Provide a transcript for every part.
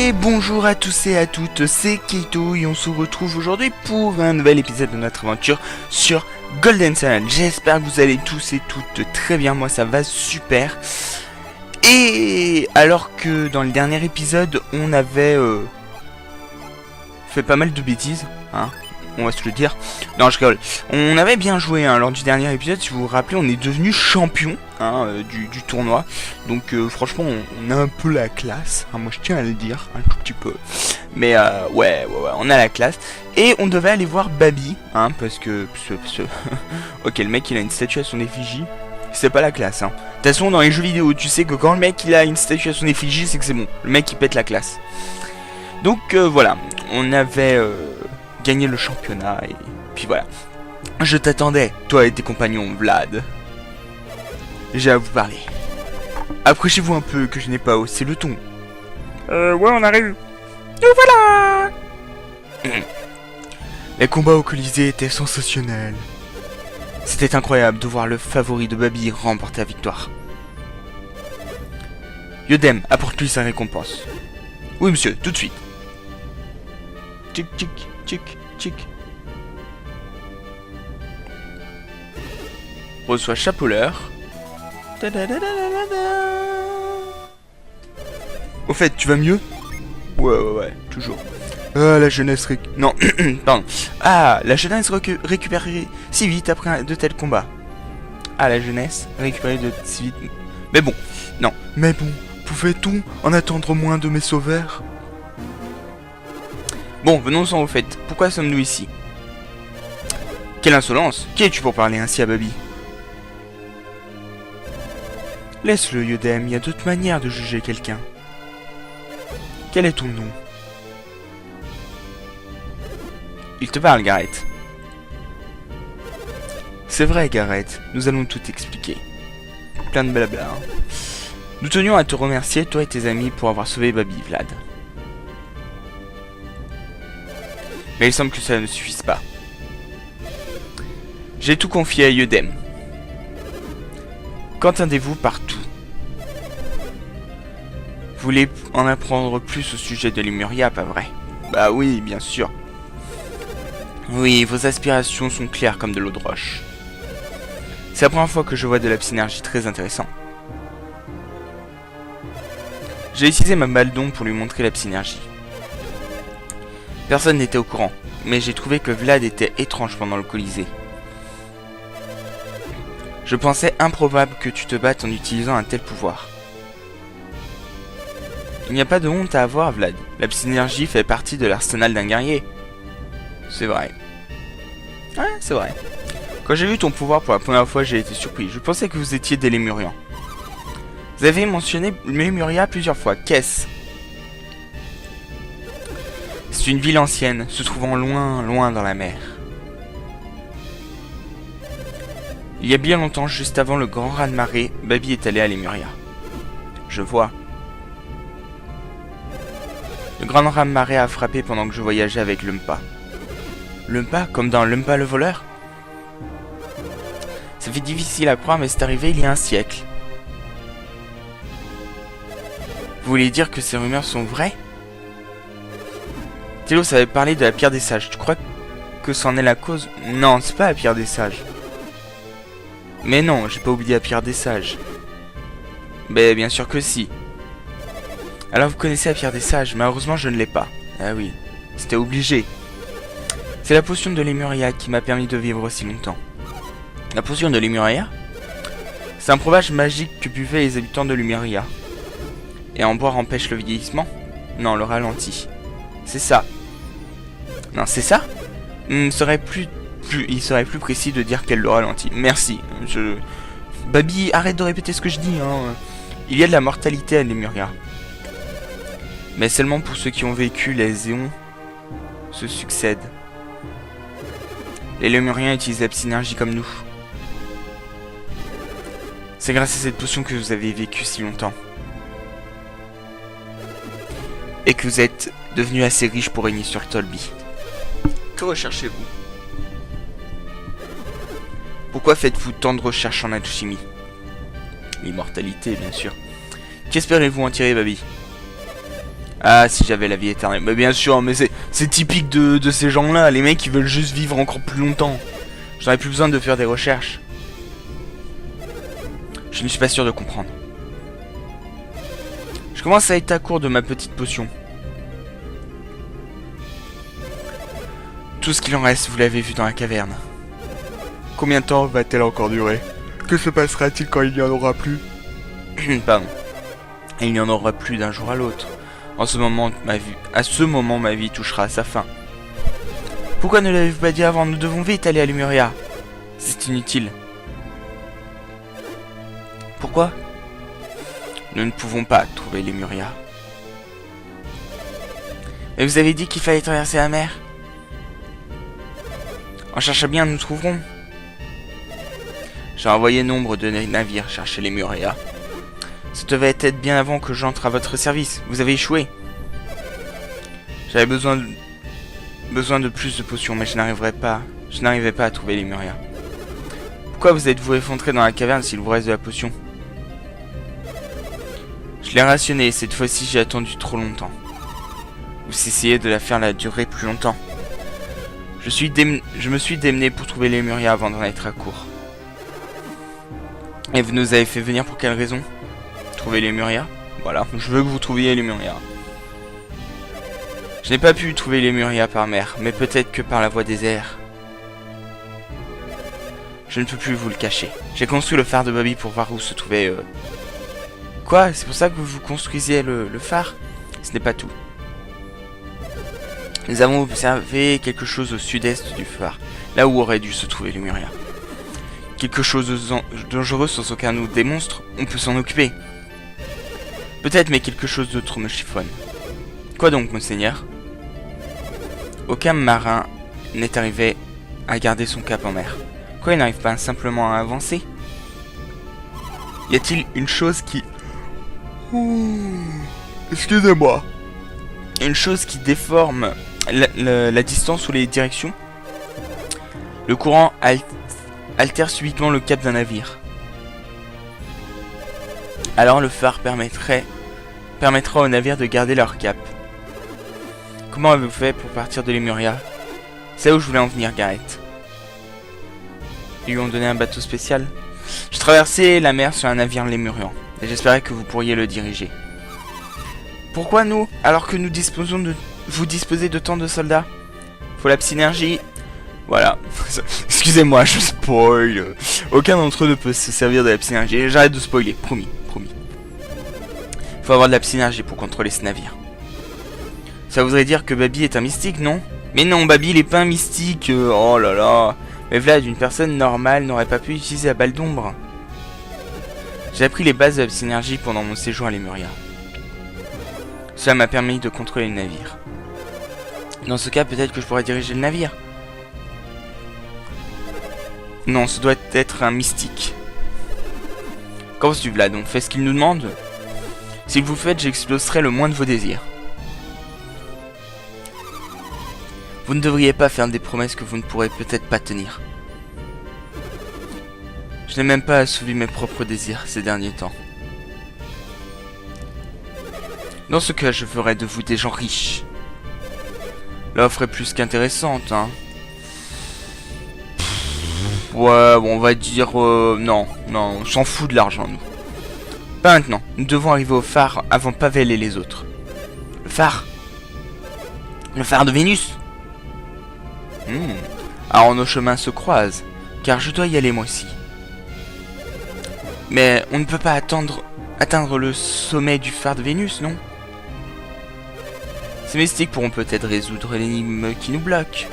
Et bonjour à tous et à toutes, c'est Keito et on se retrouve aujourd'hui pour un nouvel épisode de notre aventure sur Golden Sun. J'espère que vous allez tous et toutes très bien, moi ça va super. Et alors que dans le dernier épisode on avait fait pas mal de bêtises, hein, on va se le dire. Non, je rigole. On avait bien joué lors du dernier épisode, si vous vous rappelez, on est devenu champion du tournoi. Donc franchement, on a un peu la classe. Moi, je tiens à le dire, un tout petit peu. Mais ouais, on a la classe. Et on devait aller voir Babi, parce que... ok, le mec, il a une statue à son effigie. C'est pas la classe, De toute façon, dans les jeux vidéo, tu sais que quand le mec, il a une statue à son effigie, c'est que c'est bon. Le mec, il pète la classe. Donc voilà, on avait... gagner le championnat et puis voilà. Je t'attendais, toi et tes compagnons, Vlad. J'ai à vous parler. Approchez-vous un peu que je n'ai pas haussé le ton. Ouais, on arrive. Nous voilà. Les combats au Colisée étaient sensationnels. C'était incroyable de voir le favori de Babi remporter la victoire. Yodem, apporte-lui sa récompense. Oui, monsieur, tout de suite. Tic, tic. Tchic, tchic. Reçoit chapeauleur. Au fait, tu vas mieux? Ouais, toujours. Ah, la jeunesse non, pardon. Ah, la jeunesse récupérée si vite après de tels combats. Ah, la jeunesse récupérée si vite. Mais bon, non. Mais bon, pouvait-on en attendre moins de mes sauveurs? Bon, venons-en au fait. Pourquoi sommes-nous ici? Quelle insolence! Qui es-tu pour parler ainsi à Babi? Laisse-le, Yodem, il y a d'autres manières de juger quelqu'un. Quel est ton nom? Il te parle, Gareth. C'est vrai, Gareth, nous allons tout expliquer. Plein de blabla. Nous tenions à te remercier, toi et tes amis, pour avoir sauvé Babi, Vlad. Mais il semble que ça ne suffise pas. J'ai tout confié à Yodem. Qu'entendez-vous partout? Vous voulez en apprendre plus au sujet de Lemuria, pas vrai? Bah oui, bien sûr. Oui, vos aspirations sont claires comme de l'eau de roche. C'est la première fois que je vois de la synergie très intéressant. J'ai utilisé ma balle d'ombre pour lui montrer la synergie. Personne n'était au courant, mais j'ai trouvé que Vlad était étrange pendant le Colisée. Je pensais improbable que tu te battes en utilisant un tel pouvoir. Il n'y a pas de honte à avoir, Vlad. La synergie fait partie de l'arsenal d'un guerrier. C'est vrai. Ouais, c'est vrai. Quand j'ai vu ton pouvoir pour la première fois, j'ai été surpris. Je pensais que vous étiez des Lémuriens. Vous avez mentionné Lemuria plusieurs fois. Qu'est-ce ? C'est une ville ancienne, se trouvant loin dans la mer. Il y a bien longtemps, juste avant le grand raz-de-marée, Babi est allé à Lemuria. Je vois. Le grand raz-de-marée a frappé pendant que je voyageais avec Lumpa. Lumpa, comme dans Lumpa le voleur? Ça fait difficile à croire, mais c'est arrivé il y a un siècle. Vous voulez dire que ces rumeurs sont vraies? Télos avait parlé de la pierre des sages. Tu crois que c'en est la cause? Non, c'est pas la pierre des sages. Mais non, j'ai pas oublié la pierre des sages. Ben, bien sûr que si. Alors vous connaissez la pierre des sages, malheureusement je ne l'ai pas. Ah oui, c'était obligé. C'est la potion de Lemuria qui m'a permis de vivre aussi longtemps. La potion de Lemuria? C'est un breuvage magique que buvaient les habitants de Lemuria. Et en boire empêche le vieillissement? Non, le ralentit. C'est ça. Non, c'est ça? Il serait plus précis de dire qu'elle le ralentit. Merci. Babi, arrête de répéter ce que je dis. Il y a de la mortalité à Lemuria. Mais seulement pour ceux qui ont vécu, les éons se succèdent. Les Lémuriens utilisent la synergie comme nous. C'est grâce à cette potion que vous avez vécu si longtemps. Et que vous êtes devenu assez riche pour régner sur Tolby. Que recherchez-vous? Pourquoi faites-vous tant de recherches en alchimie? L'immortalité, bien sûr. Qu'espérez-vous en tirer, Babi? Ah, si j'avais la vie éternelle. Mais bien sûr, mais c'est typique de ces gens-là. Les mecs, ils veulent juste vivre encore plus longtemps. J'aurais plus besoin de faire des recherches. Je ne suis pas sûr de comprendre. Je commence à être à court de ma petite potion. Tout ce qu'il en reste, vous l'avez vu dans la caverne. Combien de temps va-t-elle encore durer? Que se passera-t-il quand il n'y en aura plus? Pardon. Et il n'y en aura plus d'un jour à l'autre. À ce moment, ma vie touchera à sa fin. Pourquoi ne l'avez-vous pas dit avant? Nous devons vite aller à Lemuria. C'est inutile. Pourquoi? Nous ne pouvons pas trouver Lemuria. Mais vous avez dit qu'il fallait traverser la mer. En cherchant bien, nous trouverons. J'ai envoyé nombre de navires chercher Lemuria. Ça devait être bien avant que j'entre à votre service. Vous avez échoué. J'avais besoin de plus de potions, mais je n'arrivais pas à trouver Lemuria. Pourquoi vous êtes-vous effondré dans la caverne s'il vous reste de la potion? Je l'ai rationné, cette fois-ci j'ai attendu trop longtemps. Vous essayez de la faire durer plus longtemps. Je me suis démené pour trouver Lemuria avant d'en être à court. Et vous nous avez fait venir pour quelle raison? Trouver Lemuria? Voilà, je veux que vous trouviez Lemuria. Je n'ai pas pu trouver Lemuria par mer, mais peut-être que par la voie des airs. Je ne peux plus vous le cacher. J'ai construit le phare de Bobby pour voir où se trouvait... Quoi? C'est pour ça que vous construisiez le phare? Ce n'est pas tout. Nous avons observé quelque chose au sud-est du phare, là où aurait dû se trouver Lemuria. Quelque chose de dangereux sans aucun nous démonstre, on peut s'en occuper. Peut-être, mais quelque chose d'autre me chiffonne. Quoi donc, monseigneur? Aucun marin n'est arrivé à garder son cap en mer. Quoi, il n'arrive pas simplement à avancer? Y a-t-il une chose qui... Excusez-moi. Une chose qui déforme la distance ou les directions? Le courant altère subitement le cap d'un navire. Alors le phare permettra aux navires de garder leur cap. Comment avez-vous fait pour partir de Lemuria? C'est là où je voulais en venir, Gareth. Ils lui ont donné un bateau spécial. Je traversais la mer sur un navire lémurian, et j'espérais que vous pourriez le diriger. Pourquoi nous, alors que vous disposez de tant de soldats? Faut la synergie. Voilà. Excusez-moi, je spoil. Aucun d'entre eux ne peut se servir de la synergie. J'arrête de spoiler, promis, promis. Faut avoir de la synergie pour contrôler ce navire. Ça voudrait dire que Babi est un mystique, non? Mais non, Babi il est pas un mystique. Oh là là. Mais Vlad, une personne normale n'aurait pas pu utiliser la balle d'ombre. J'ai appris les bases de la synergie pendant mon séjour à Lemuria. Cela m'a permis de contrôler le navire. Dans ce cas, peut-être que je pourrais diriger le navire. Non, ce doit être un mystique. Qu'en penses-tu, Vlad? On fait ce qu'il nous demande? Si vous le faites, j'exploserai le moins de vos désirs. Vous ne devriez pas faire des promesses que vous ne pourrez peut-être pas tenir. Je n'ai même pas assouvi mes propres désirs ces derniers temps. Dans ce cas, je ferai de vous des gens riches. L'offre est plus qu'intéressante, hein. Ouais, bon, on va dire... non, on s'en fout de l'argent, nous. Pas maintenant. Nous devons arriver au phare avant Pavel et les autres. Le phare? Le phare de Vénus? Alors nos chemins se croisent, car je dois y aller moi aussi. Mais on ne peut pas atteindre le sommet du phare de Vénus, non? Ces mystiques pourront peut-être résoudre l'énigme qui nous bloque.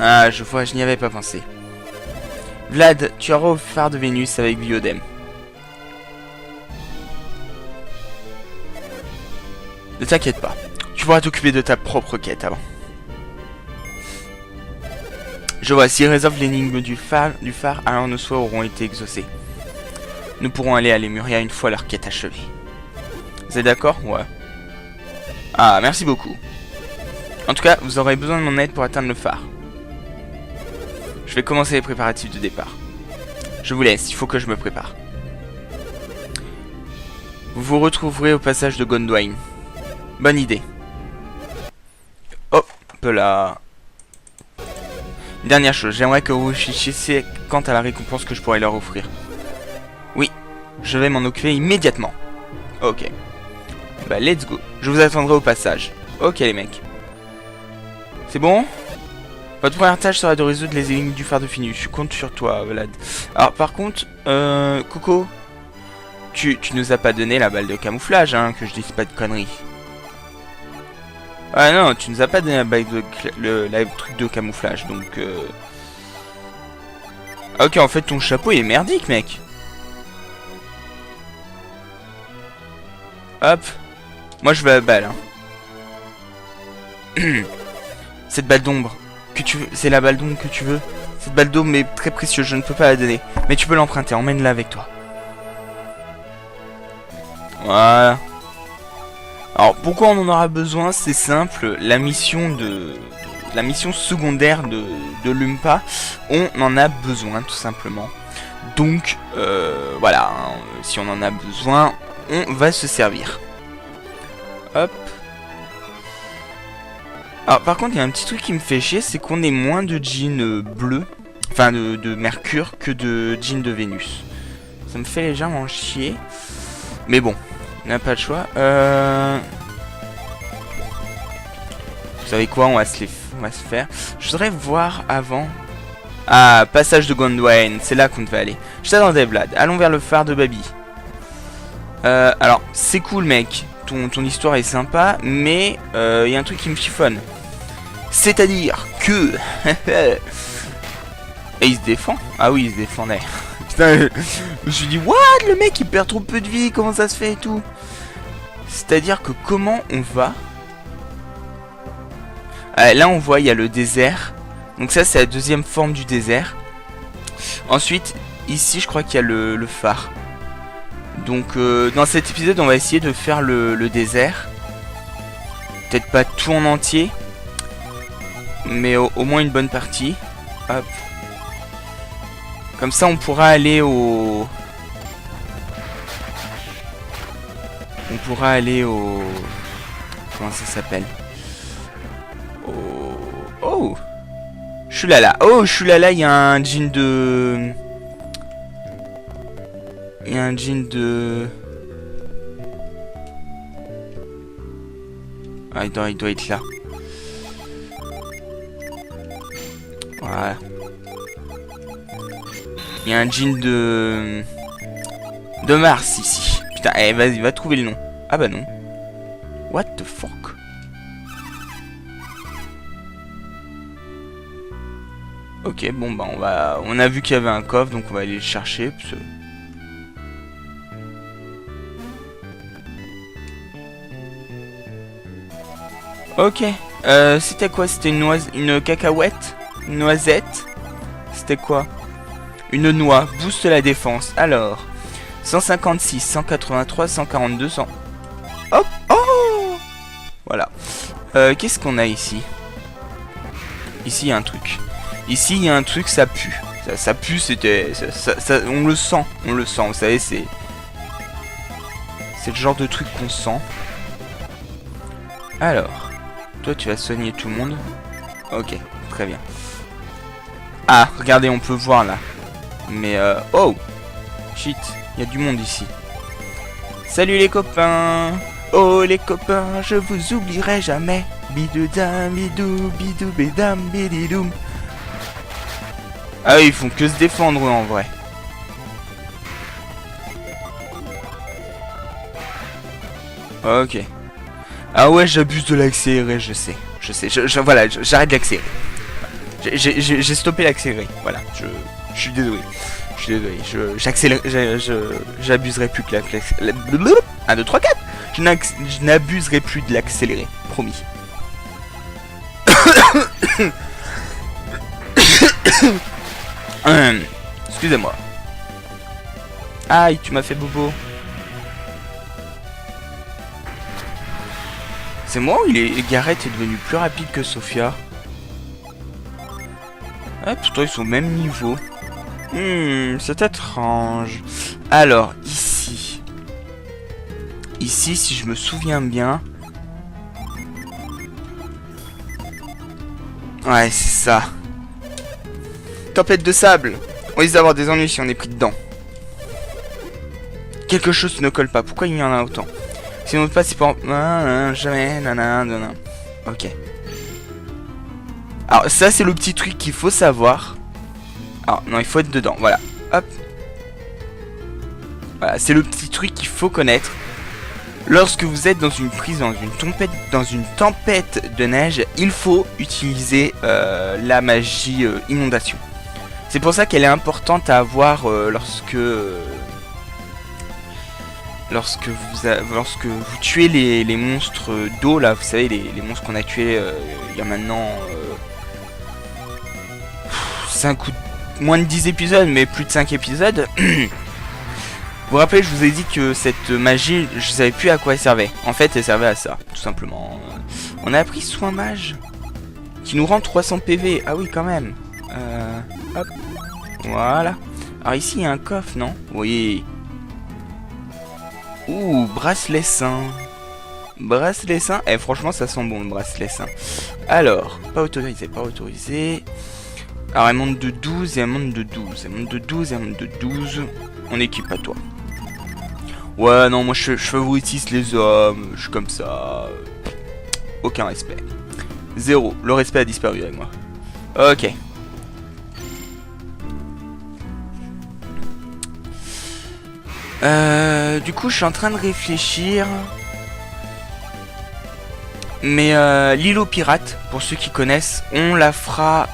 Ah, je vois, je n'y avais pas pensé. Vlad, tu iras au phare de Vénus avec Biodem. Ne t'inquiète pas, tu pourras t'occuper de ta propre quête avant. Je vois, s'ils résolvent l'énigme du phare, alors nos souhaits auront été exaucés. Nous pourrons aller à Lemuria une fois leur quête achevée. Vous êtes d'accord? Ouais. Ah, merci beaucoup. En tout cas, vous aurez besoin de mon aide pour atteindre le phare. Je vais commencer les préparatifs de départ. Je vous laisse, il faut que je me prépare. Vous vous retrouverez au passage de Gondwyn. Bonne idée. là. Une dernière chose, j'aimerais que vous réfléchissiez quant à la récompense que je pourrais leur offrir. Oui, je vais m'en occuper immédiatement. Ok. Bah let's go. Je vous attendrai au passage. Ok les mecs. C'est bon? Votre première tâche sera de résoudre les énigmes du phare de Finus. Je compte sur toi, Vlad. Alors par contre, Coco, tu nous as pas donné la balle de camouflage, hein, que je dise pas de conneries. Ah non, tu nous as pas donné la balle de la truc de camouflage, donc. Ok, en fait ton chapeau est merdique, mec. Hop. Moi je veux la balle. Hein. Cette balle d'ombre que tu veux, c'est la balle d'ombre que tu veux. Cette balle d'ombre est très précieuse, je ne peux pas la donner. Mais tu peux l'emprunter, emmène-la avec toi. Voilà. Alors pourquoi on en aura besoin? C'est simple, la mission secondaire de Lumpa, on en a besoin tout simplement. Donc voilà, hein, si on en a besoin, on va se servir. Hop. Alors par contre il y a un petit truc qui me fait chier, c'est qu'on ait moins de jeans bleus, enfin de Mercure, que de jeans de Vénus. Ça me fait légèrement chier. Mais bon, on n'a pas le choix. Vous savez quoi, on va se faire. Je voudrais voir avant. Ah, passage de Gondwain, c'est là qu'on devait aller. Je t'attendais, Vlad. Allons vers le phare de Babi. Alors, c'est cool, mec. Ton histoire est sympa, mais il y a un truc qui me chiffonne. C'est-à-dire que... Et il se défend? Ah oui, il se défendait. Putain, je me suis dit, what? Le mec, il perd trop peu de vie, comment ça se fait et tout? C'est-à-dire que comment on va... là, on voit, il y a le désert. Donc ça, c'est la deuxième forme du désert. Ensuite, ici, je crois qu'il y a le phare. Donc, dans cet épisode, on va essayer de faire le désert. Peut-être pas tout en entier. Mais au moins une bonne partie. Hop. Comme ça, on pourra aller au... Comment ça s'appelle? Oh, Chulala. Oh, Chulala, il y a un jean de... Ah, il doit être là. Voilà. Il y a un jean de Mars ici. Putain, eh, vas-y, va trouver le nom. Ah bah non. What the fuck? Ok, bon bah on a vu qu'il y avait un coffre, donc on va aller le chercher. Ok, c'était quoi? C'était une cacahuète? Une noisette? C'était quoi? Une noix, booste la défense. Alors, 156, 183, 142, 100... Hop! Oh! Voilà. Qu'est-ce qu'on a ici? Ici, il y a un truc. Ici, il y a un truc, ça pue. Ça pue, c'était... on le sent, vous savez, c'est... C'est le genre de truc qu'on sent. Alors, toi, tu vas soigner tout le monde. Ok, très bien. Ah, regardez, on peut voir, là. Mais, oh! Shit, il y a du monde ici. Salut, les copains! Oh, les copains, je vous oublierai jamais. Bidoudam, bidou, bidou, bédam, bididoum. Ah, ils font que se défendre, en vrai. Ok. Ah ouais, j'abuse de l'accéléré, je sais. Voilà, j'arrête d'accélérer. J'ai stoppé l'accéléré. Voilà, je suis désolé. J'abuserai plus que l'accéléré. 1, 2, 3, 4. Je n'abuserai plus de l'accéléré, promis. Excusez-moi. Aïe, tu m'as fait bobo. C'est moi ou Gareth est devenu plus rapide que Sophia? Ah, pourtant ils sont au même niveau. C'est étrange. Alors, ici. Ici, si je me souviens bien... Ouais, c'est ça. Tempête de sable. On risque d'avoir des ennuis si on est pris dedans. Quelque chose ne colle pas. Pourquoi il y en a autant? Si on ne passe, c'est pas... Jamais, nanana. Ok. Alors, ça, c'est le petit truc qu'il faut savoir. Alors, non, il faut être dedans. Voilà. Hop. Voilà, c'est le petit truc qu'il faut connaître. Lorsque vous êtes dans une prise, dans une tempête de neige, il faut utiliser la magie inondation. C'est pour ça qu'elle est importante à avoir lorsque vous tuez les monstres d'eau, là, vous savez, les monstres qu'on a tués il y a maintenant 5 ou moins de 10 épisodes, mais plus de 5 épisodes. Vous vous rappelez, je vous ai dit que cette magie, je savais plus à quoi elle servait. En fait, elle servait à ça, tout simplement. On a appris soin mage, qui nous rend 300 PV. Ah oui, quand même. Hop. Voilà. Alors ici, il y a un coffre, non? Oui. Ouh, bracelet sain. Bracelet sain. Eh, franchement, ça sent bon, le bracelet sain. Alors, pas autorisé, pas autorisé. Alors, elle monte de 12 et elle monte de 12. Elle monte de 12 et elle monte de 12. On équipe à toi. Ouais, non, moi je favorise les hommes, je suis comme ça. Aucun respect. Zéro. Le respect a disparu avec moi. Ok. Du coup, je suis en train de réfléchir. Mais l'île aux pirates, pour ceux qui connaissent, on la fera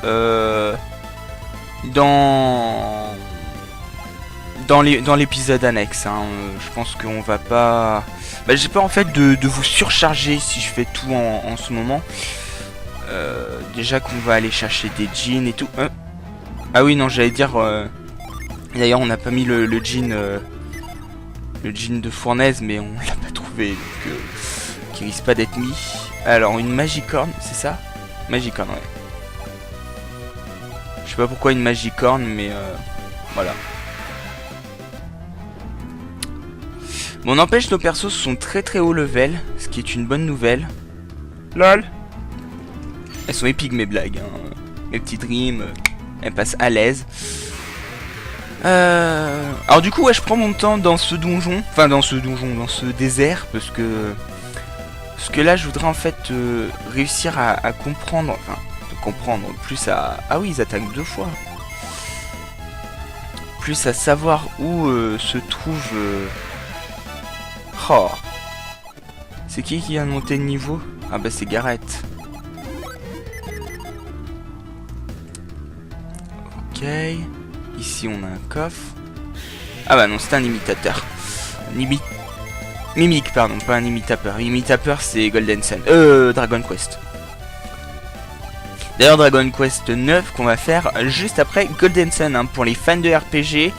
dans l'épisode annexe. Hein. Je pense qu'on va pas... Bah, j'ai peur en fait de vous surcharger si je fais tout en ce moment. Déjà qu'on va aller chercher des jeans et tout. Ah oui, non, j'allais dire... D'ailleurs, on n'a pas mis le jean... le jean de fournaise, mais on l'a pas trouvé. Donc, qui risque pas d'être mis. Alors, une magicorne, c'est ça? Magicorne, ouais. Je sais pas pourquoi une magicorne, mais voilà. Bon, n'empêche, nos persos sont très très haut level, ce qui est une bonne nouvelle. LOL. Elles sont épiques mes blagues, hein. Mes petits dreams, elles passent à l'aise. Alors du coup, ouais, je prends mon temps dans ce donjon, enfin dans ce désert, parce que là, je voudrais en fait réussir à comprendre, enfin, comprendre, plus à... Ah oui, ils attaquent 2 fois. Plus à savoir où se trouve... Oh. C'est qui vient de monter de niveau? Ah bah c'est Gareth. Ok. Ici on a un coffre. Ah bah non, c'est un imitateur. Mimique, pardon, pas un imitateur. Imitateur c'est Golden Sun. Dragon Quest. D'ailleurs Dragon Quest 9 qu'on va faire juste après Golden Sun, hein, pour les fans de RPG.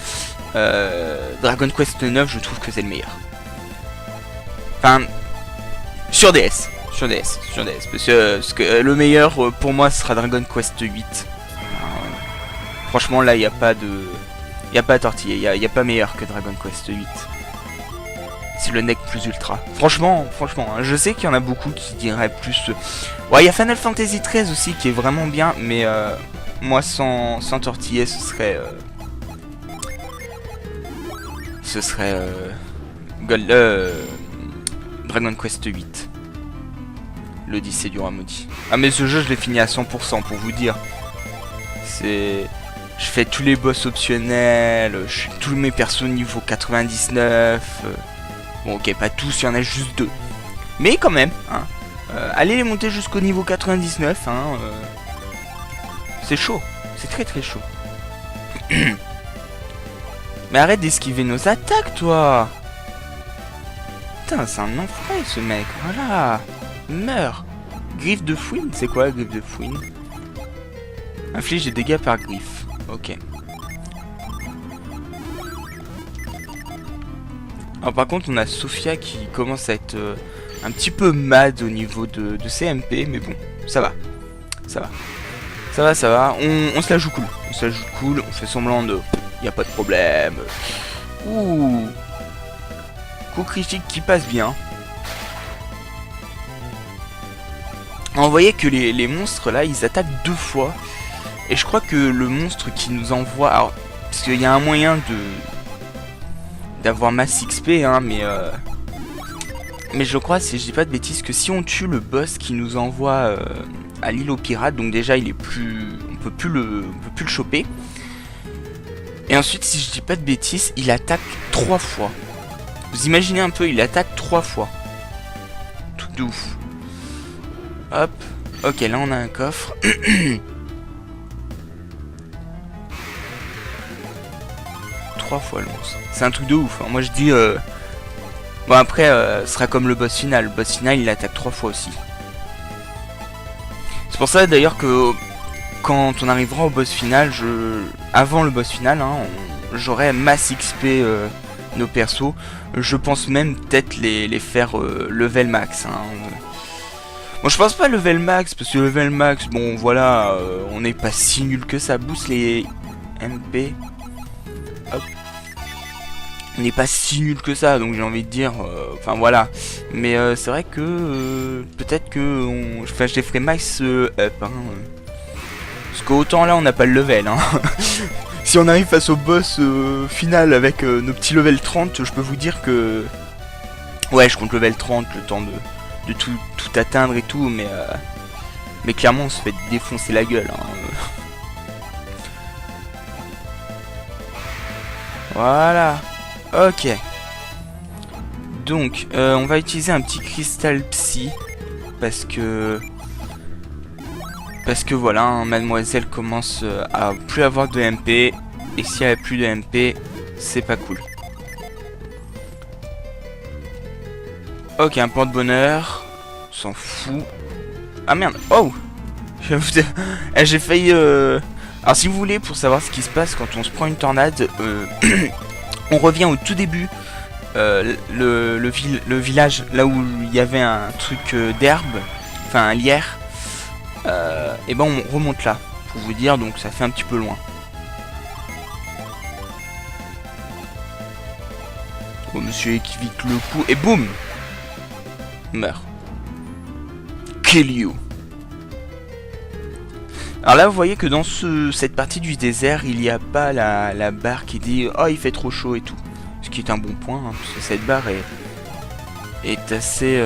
Dragon Quest 9, je trouve que c'est le meilleur. Enfin, sur DS. Parce que le meilleur pour moi sera Dragon Quest 8. Franchement là, il n'y a pas de... Il n'y a pas à tortiller, il n'y a pas meilleur que Dragon Quest 8. C'est le neck plus ultra. Franchement, hein, je sais qu'il y en a beaucoup qui diraient plus... Ouais, il y a Final Fantasy 13 aussi qui est vraiment bien, mais moi sans tortiller, ce serait... Dragon Quest 8. L'Odyssée du roi maudit. Ah mais ce jeu je l'ai fini à 100% pour vous dire. C'est... Je fais tous les boss optionnels, je suis tous mes persos niveau 99. Bon ok, pas tous, il y en a juste 2. Mais quand même, hein. Allez les monter jusqu'au niveau 99, hein. C'est chaud, c'est très très chaud. Mais arrête d'esquiver nos attaques, toi. Putain, c'est un enfoiré ce mec, voilà. Meurs. Griffe de fouine, c'est quoi griffe de fouine? Inflige des dégâts par griffe. Ok. Alors par contre on a Sophia qui commence à être un petit peu mad au niveau de CMP, mais bon, ça va. Ça va. On se la joue cool. On fait semblant de... Y a pas de problème. Ouh. Coup critique qui passe bien. Alors, vous voyez que les monstres là, ils attaquent 2 fois. Et je crois que le monstre qui nous envoie... Alors, parce qu'il y a un moyen d'avoir masse XP, hein, mais je crois, si je dis pas de bêtises, que si on tue le boss qui nous envoie à l'île aux pirates, donc déjà il est plus... on peut plus le choper. Et ensuite, si je dis pas de bêtises, il attaque 3 fois. Vous imaginez un peu, il attaque 3 fois. Tout de ouf. Hop. Ok, là on a un coffre. 3 fois le monstre. C'est un truc de ouf. Hein. Moi je dis... Bon après, ce sera comme le boss final. Le boss final, il attaque 3 fois aussi. C'est pour ça d'ailleurs que quand on arrivera au boss final, avant le boss final, hein, j'aurai masse XP nos persos. Je pense même peut-être les faire level max. Hein. Bon, je pense pas level max, parce que level max, bon voilà, on n'est pas si nul que ça. Boost les MP. Hop. On n'est pas si nul que ça, donc j'ai envie de dire, enfin voilà. Mais c'est vrai que peut-être que je les ferai max up. Hein. Parce qu'autant là on n'a pas le level. Hein. Si on arrive face au boss final avec nos petits level 30, je peux vous dire que... Ouais, je compte level 30, le temps de tout atteindre et tout, mais clairement on se fait défoncer la gueule. Hein. Voilà. Ok. Donc, on va utiliser un petit cristal psy. Parce que voilà, hein, mademoiselle commence à plus avoir de MP. Et si elle a plus de MP, c'est pas cool. Ok, un porte-bonheur. On s'en fout. Ah merde. Oh. J'ai failli... Alors si vous voulez, pour savoir ce qui se passe quand on se prend une tornade... On revient au tout début, le village, là où il y avait un truc d'herbe, enfin un lierre, et ben on remonte là, pour vous dire, donc ça fait un petit peu loin. Oh, monsieur équivique le coup, et boum, meurt. Kill you. Alors là vous voyez que dans cette partie du désert il n'y a pas la barre qui dit oh il fait trop chaud et tout. Ce qui est un bon point hein, parce que cette barre est assez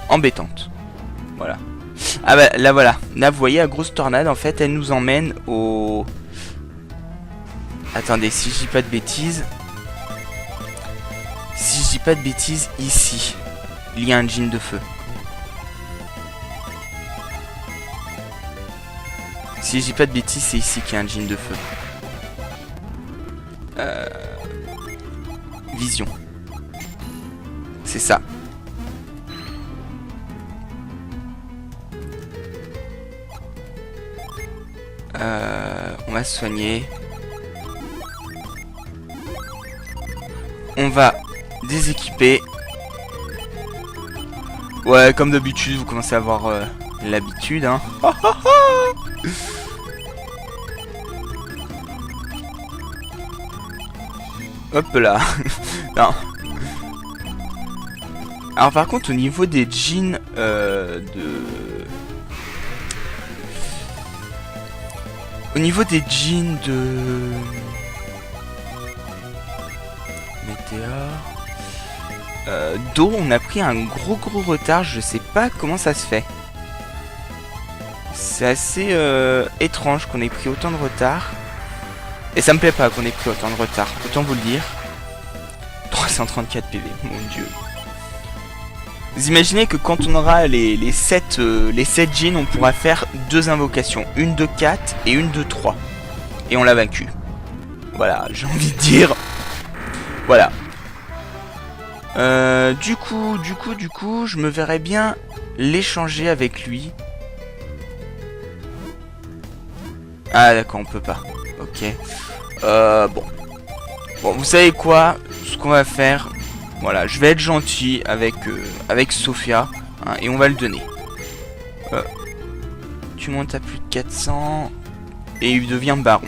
embêtante. Voilà. Ah bah là voilà. Là vous voyez la grosse tornade en fait elle nous emmène au... Attendez si je dis pas de bêtises. Si je dis pas de bêtises ici. Il y a un djinn de feu. Si je dis pas de bêtises, c'est ici qu'il y a un djinn de feu. Vision. C'est ça. On va se soigner. On va déséquiper. Ouais, comme d'habitude, vous commencez à avoir l'habitude, hein. Hop là. Non. Alors par contre au niveau des jeans Au niveau des jeans de... Météore... d'eau, on a pris un gros retard, je sais pas comment ça se fait. C'est assez étrange qu'on ait pris autant de retard. Et ça me plaît pas qu'on ait pris autant de retard, autant vous le dire. 334 PV, mon dieu. Vous imaginez que quand on aura les 7 jeans, on pourra faire 2 invocations. Une de 4 et une de 3. Et on l'a vaincu. Voilà, j'ai envie de dire. Voilà. Du coup, je me verrais bien l'échanger avec lui. Ah d'accord, on peut pas. Ok. Bon. Bon, vous savez quoi? Ce qu'on va faire... Voilà, je vais être gentil avec Sophia. Hein, et on va le donner. Tu montes à plus de 400. Et il devient baron.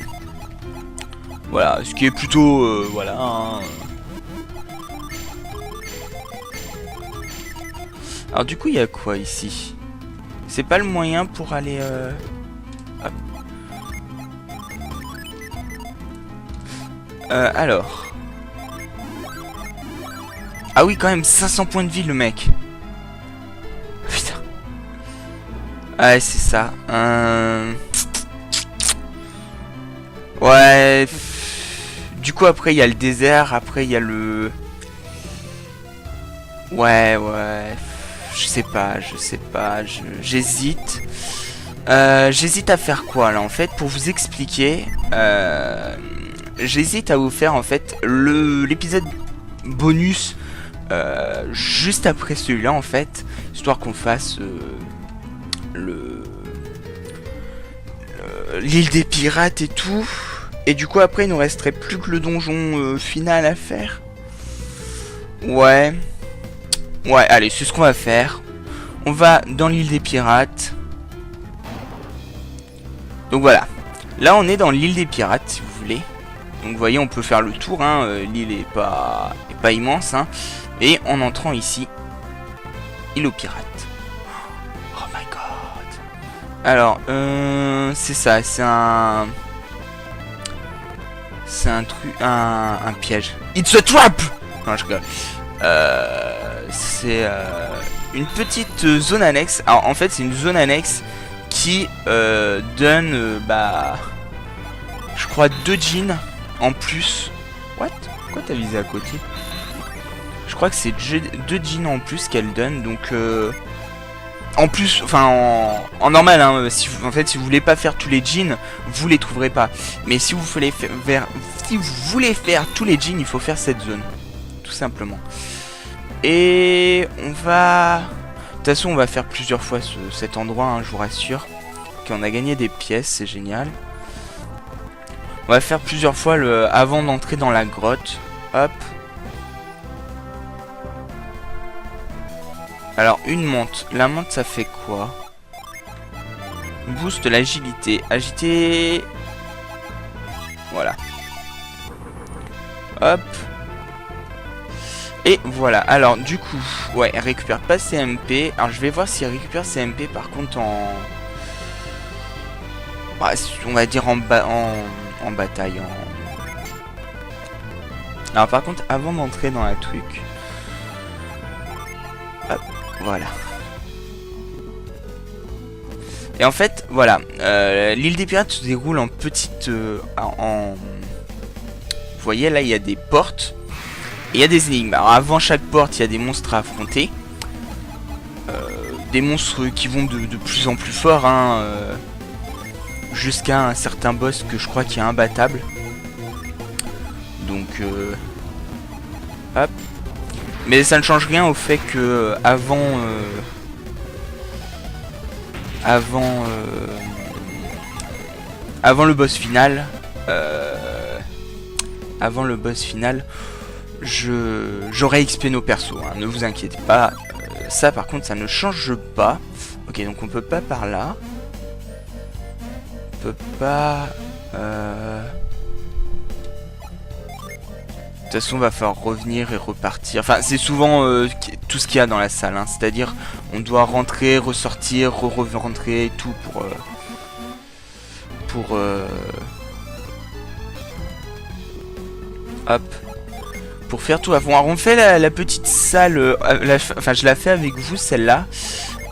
Voilà, ce qui est plutôt... voilà. Hein. Alors du coup, il y a quoi ici? C'est pas le moyen pour aller... Hop. Alors... Ah oui, quand même, 500 points de vie, le mec. Putain. Ouais, c'est ça. Ouais. Du coup, après, il y a le désert. Après, il y a le... Ouais. Je sais pas. J'hésite. J'hésite à faire quoi, là, en fait, pour vous expliquer. J'hésite à vous faire, en fait, l'épisode bonus... juste après celui-là en fait, histoire qu'on fasse l'île des pirates et tout, et du coup après il nous resterait plus que le donjon final à faire. Ouais, allez, c'est ce qu'on va faire. On va dans l'île des pirates. Donc voilà, là on est dans l'île des pirates si vous voulez. Donc vous voyez, on peut faire le tour, hein. L'île est pas immense, hein. Et en entrant ici, île aux pirates. Oh my god. Alors, c'est ça, c'est un truc, un piège. It's a trap. Non, je rigole. C'est une petite zone annexe. Alors en fait, c'est une zone annexe qui donne, je crois 2 jeans en plus. What? Pourquoi t'as visé à côté? Je crois que c'est 2 jeans en plus qu'elle donne, donc en plus, enfin en normal, hein, si vous voulez pas faire tous les jeans, vous les trouverez pas. Mais si vous voulez faire tous les jeans, il faut faire cette zone, tout simplement. Et on va, de toute façon, on va faire plusieurs fois cet endroit, hein, je vous rassure. Ok, on a gagné des pièces, c'est génial. On va faire plusieurs fois avant d'entrer dans la grotte. Hop. Alors, une menthe. La menthe, ça fait quoi? Booste l'agilité. Agilité. Voilà. Hop. Et voilà. Alors, du coup, ouais, elle récupère pas ses MP. Alors, je vais voir si elle récupère ses MP, par contre, bah, on va dire en bataille. Alors, par contre, avant d'entrer dans la truc... Hop. Voilà. Et en fait, voilà, l'île des pirates se déroule en petite... Vous voyez, là, il y a des portes. Et il y a des énigmes. Alors, avant chaque porte, il y a des monstres à affronter. Des monstres qui vont de plus en plus forts, hein, jusqu'à un certain boss que je crois qui est imbattable. Donc, hop. Mais ça ne change rien au fait que avant le boss final, j'aurais XP nos persos, hein, ne vous inquiétez pas. Ça par contre ça ne change pas. Ok, donc on peut pas par là. On peut pas... De toute façon, on va falloir revenir et repartir. Enfin, c'est souvent tout ce qu'il y a dans la salle, hein. C'est-à-dire, on doit rentrer, ressortir, rentrer et tout hop. Pour faire tout. On fait la petite salle. Enfin, je la fais avec vous, celle-là.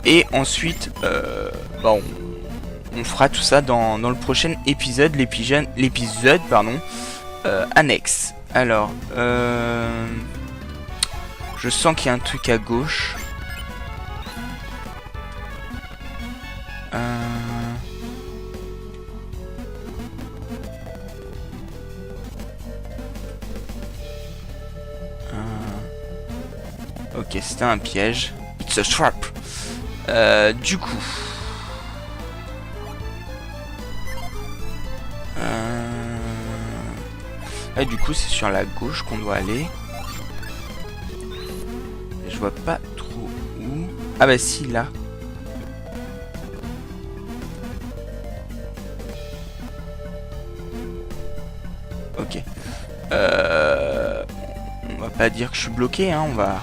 Et ensuite, on fera tout ça dans le prochain épisode. L'épisode, pardon, annexe. Alors, je sens qu'il y a un truc à gauche. Ok, c'était un piège. It's a trap. Du coup... Là, du coup, c'est sur la gauche qu'on doit aller. Je vois pas trop où. Ah bah si, là. Ok. On va pas dire que je suis bloqué, hein, on va...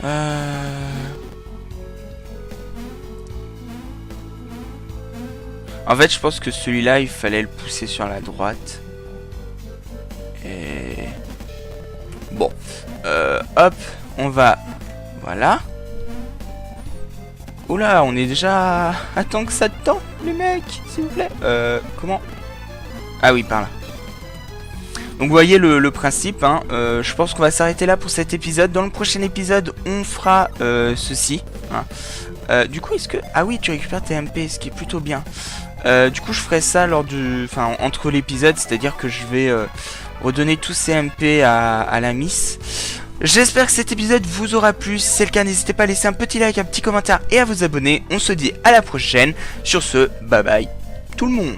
En fait, je pense que celui-là, il fallait le pousser sur la droite. Et... Bon. Hop, on va... Voilà. Oula, on est déjà... Attends que ça de temps, les mecs, s'il vous plaît. Comment? Ah oui, par là. Donc vous voyez le principe, hein. Je pense qu'on va s'arrêter là pour cet épisode. Dans le prochain épisode, on fera ceci. Hein. Du coup, est-ce que... Ah oui, tu récupères tes MP, ce qui est plutôt bien. Du coup, je ferai ça lors du... Enfin, entre l'épisode, c'est-à-dire que je vais redonner tous ces MP à la Miss. J'espère que cet épisode vous aura plu. Si c'est le cas, n'hésitez pas à laisser un petit like, un petit commentaire et à vous abonner. On se dit à la prochaine. Sur ce, bye bye tout le monde.